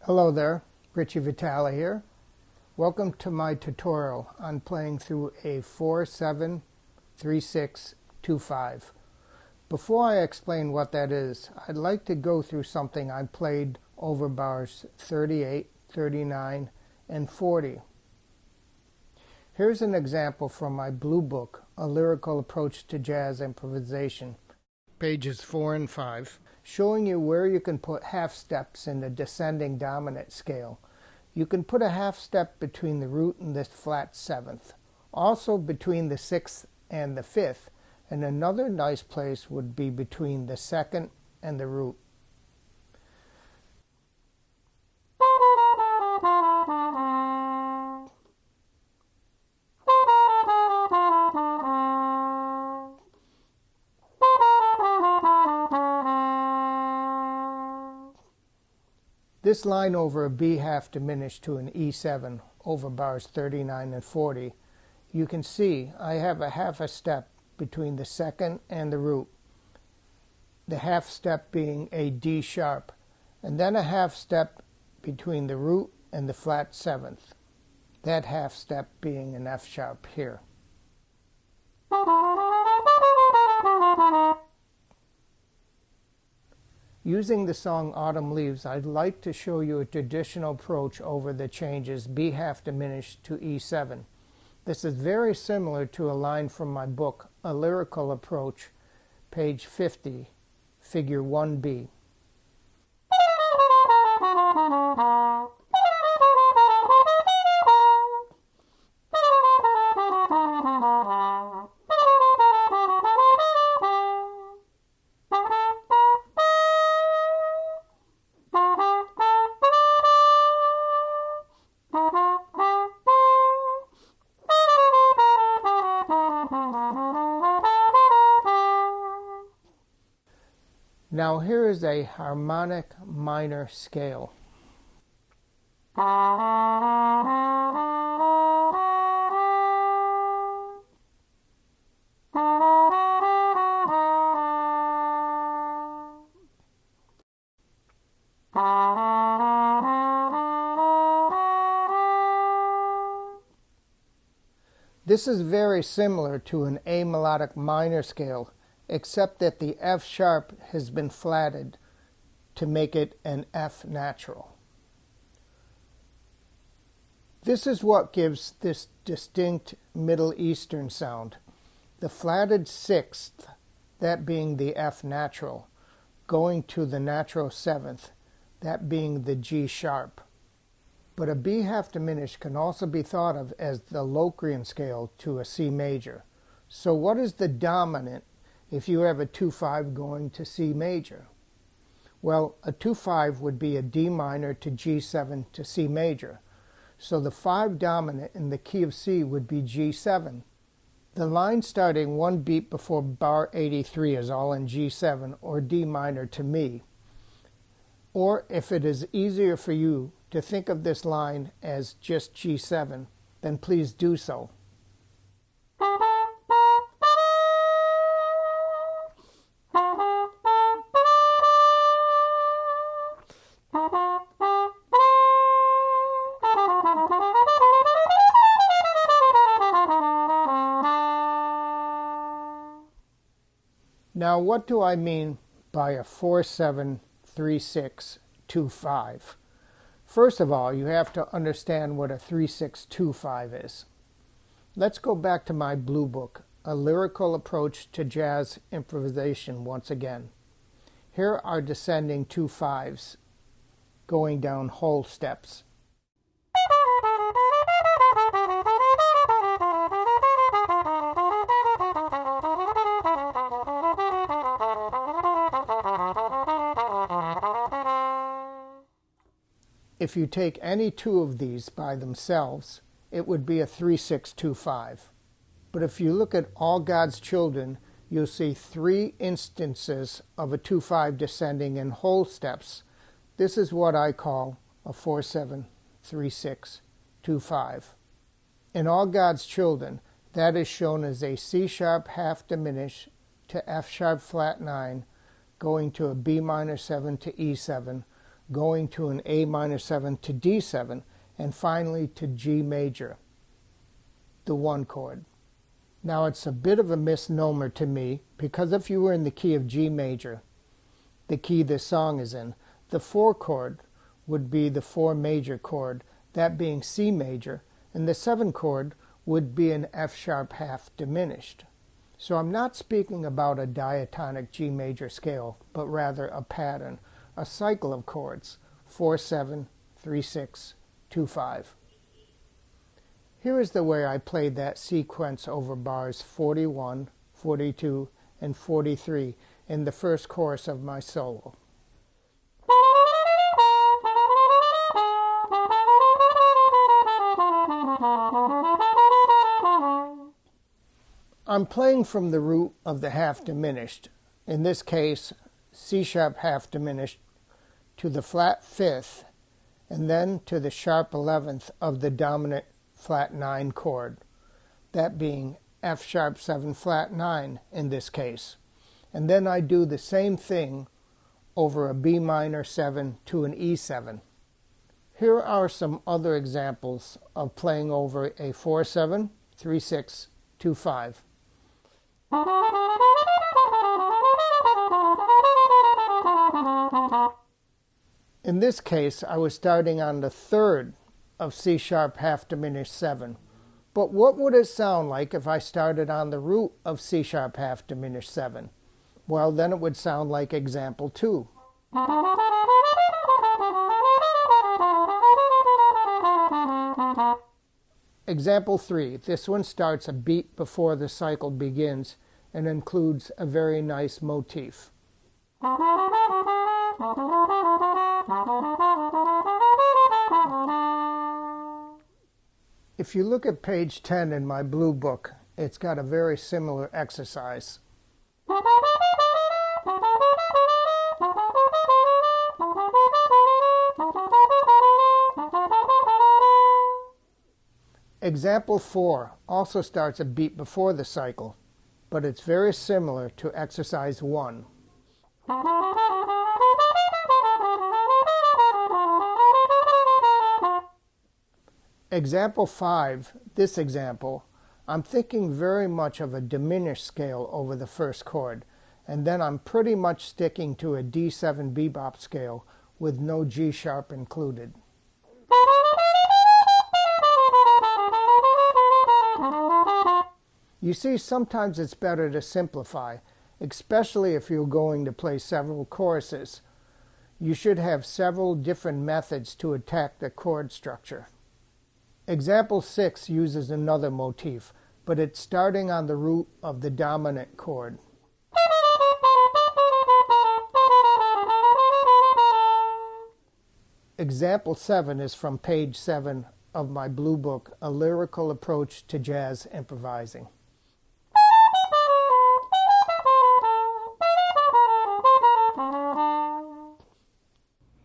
Hello there, Richie Vitale here. Welcome to my tutorial on playing through a 4-7-3-6-2-5. Before I explain what that is, I'd like to go through something I played over bars 38, 39, and 40. Here's an example from my blue book, A Lyrical Approach to Jazz Improvisation, pages 4 and 5. Showing you where you can put half steps in the descending dominant scale. You can put a half step between the root and the flat seventh, also between the sixth and the fifth, and another nice place would be between the second and the root. This line over a B half diminished to an E7 over bars 39 and 40, you can see I have a half a step between the second and the root, the half step being a D sharp, and then a half step between the root and the flat seventh, that half step being an F sharp here. Using the song Autumn Leaves, I'd like to show you a traditional approach over the changes B half diminished to E7. This is very similar to a line from my book, A Lyrical Approach, page 50, figure 1B. Now here is a harmonic minor scale. This is very similar to an A melodic minor scale, except that the F sharp has been flatted to make it an F natural. This is what gives this distinct Middle Eastern sound. The flatted sixth, that being the F natural, going to the natural seventh, that being the G sharp. But a B half diminished can also be thought of as the Locrian scale to a C major. So what is the dominant if you have a 2-5 going to C major? Well, a 2-5 would be a D minor to G7 to C major. So the 5 dominant in the key of C would be G7. The line starting one beat before bar 83 is all in G7 or D minor to me. Or if it is easier for you to think of this line as just G7, then please do so. Now, what do I mean by a 4-7-3-6-2-5? First of all, you have to understand what a 3-6-2-5 is. Let's go back to my blue book, A Lyrical Approach to Jazz Improvisation once again. Here are descending 2-5s going down whole steps. If you take any two of these by themselves, it would be a 3-6-2-5. But if you look at All God's Children, you'll see 3 instances of a 2-5 descending in whole steps. This is what I call a 4-7-3-6-2-5. In All God's Children, that is shown as a C sharp half diminished to F sharp flat 9, going to a B minor 7 to E7, going to an A minor 7 to D7, and finally to G major, the 1 chord. Now it's a bit of a misnomer to me, because if you were in the key of G major, the key this song is in, the 4 chord would be the 4 major chord, that being C major, and the 7 chord would be an F sharp half diminished. So I'm not speaking about a diatonic G major scale, but rather a pattern, a cycle of chords, 4-7, 3-6, 2-5. Here is the way I played that sequence over bars 41, 42, and 43 in the first chorus of my solo. I'm playing from the root of the half diminished, in this case C sharp half diminished, to the flat 5th, and then to the sharp 11th of the dominant flat 9 chord, that being F sharp 7 flat 9 in this case. And then I do the same thing over a B minor 7 to an E7. Here are some other examples of playing over a 4-7, 3-6, 2-5. In this case, I was starting on the 3rd of C sharp half diminished 7. But what would it sound like if I started on the root of C sharp half diminished 7? Well, then it would sound like example 2. Example 3. This one starts a beat before the cycle begins and includes a very nice motif. If you look at page 10 in my blue book, it's got a very similar exercise. Example 4 also starts a beat before the cycle, but it's very similar to exercise 1. Example 5, this example, I'm thinking very much of a diminished scale over the first chord, and then I'm pretty much sticking to a D7 bebop scale with no G sharp included. You see, sometimes it's better to simplify, especially if you're going to play several choruses. You should have several different methods to attack the chord structure. Example 6 uses another motif, but it's starting on the root of the dominant chord. Example 7 is from page 7 of my blue book, A Lyrical Approach to Jazz Improvising.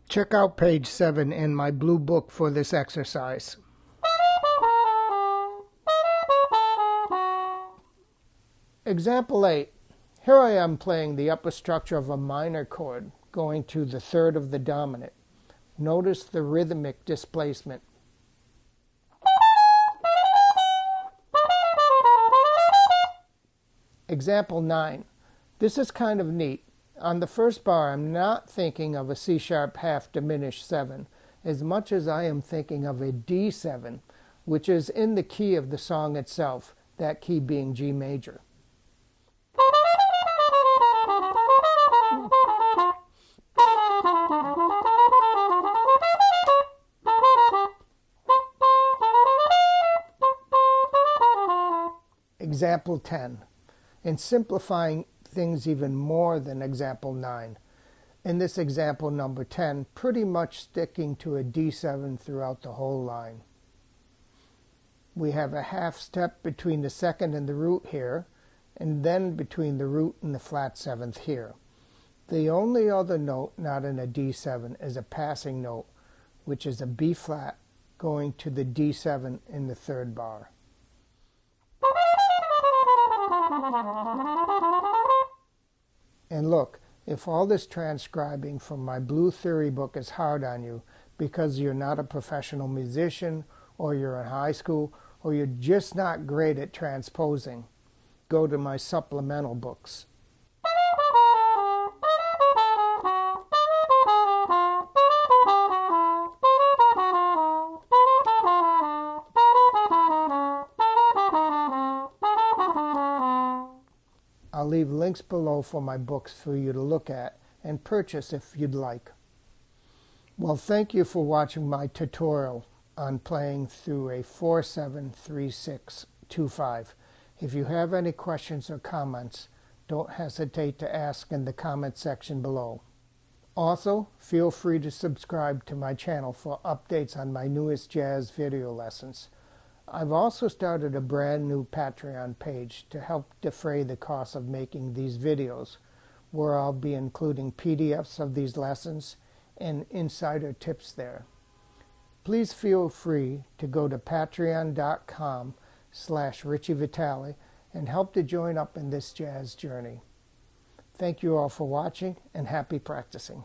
Check out page 7 in my blue book for this exercise. Example 8. Here I am playing the upper structure of a minor chord, going to the 3rd of the dominant. Notice the rhythmic displacement. Example 9. This is kind of neat. On the first bar, I'm not thinking of a C sharp half diminished 7, as much as I am thinking of a D7, which is in the key of the song itself, that key being G major. Example 10. In simplifying things even more than example 9. In this example number 10, pretty much sticking to a D7 throughout the whole line. We have a half step between the 2nd and the root here, and then between the root and the flat 7th here. The only other note not in a D7 is a passing note, which is a B flat going to the D7 in the 3rd bar. And look, If all this transcribing from my Blue Theory book is hard on you because you're not a professional musician, or you're in high school, or you're just not great at transposing, go to my supplemental books. I'll leave links below for my books for you to look at and purchase if you'd like. Well, thank you for watching my tutorial on playing through a 4-7-3-6-2-5. If you have any questions or comments, don't hesitate to ask in the comment section below. Also, feel free to subscribe to my channel for updates on my newest jazz video lessons. I've also started a brand new Patreon page to help defray the cost of making these videos, where I'll be including PDFs of these lessons and insider tips there. Please feel free to go to patreon.com/Richie Vitale and help to join up in this jazz journey. Thank you all for watching, and happy practicing.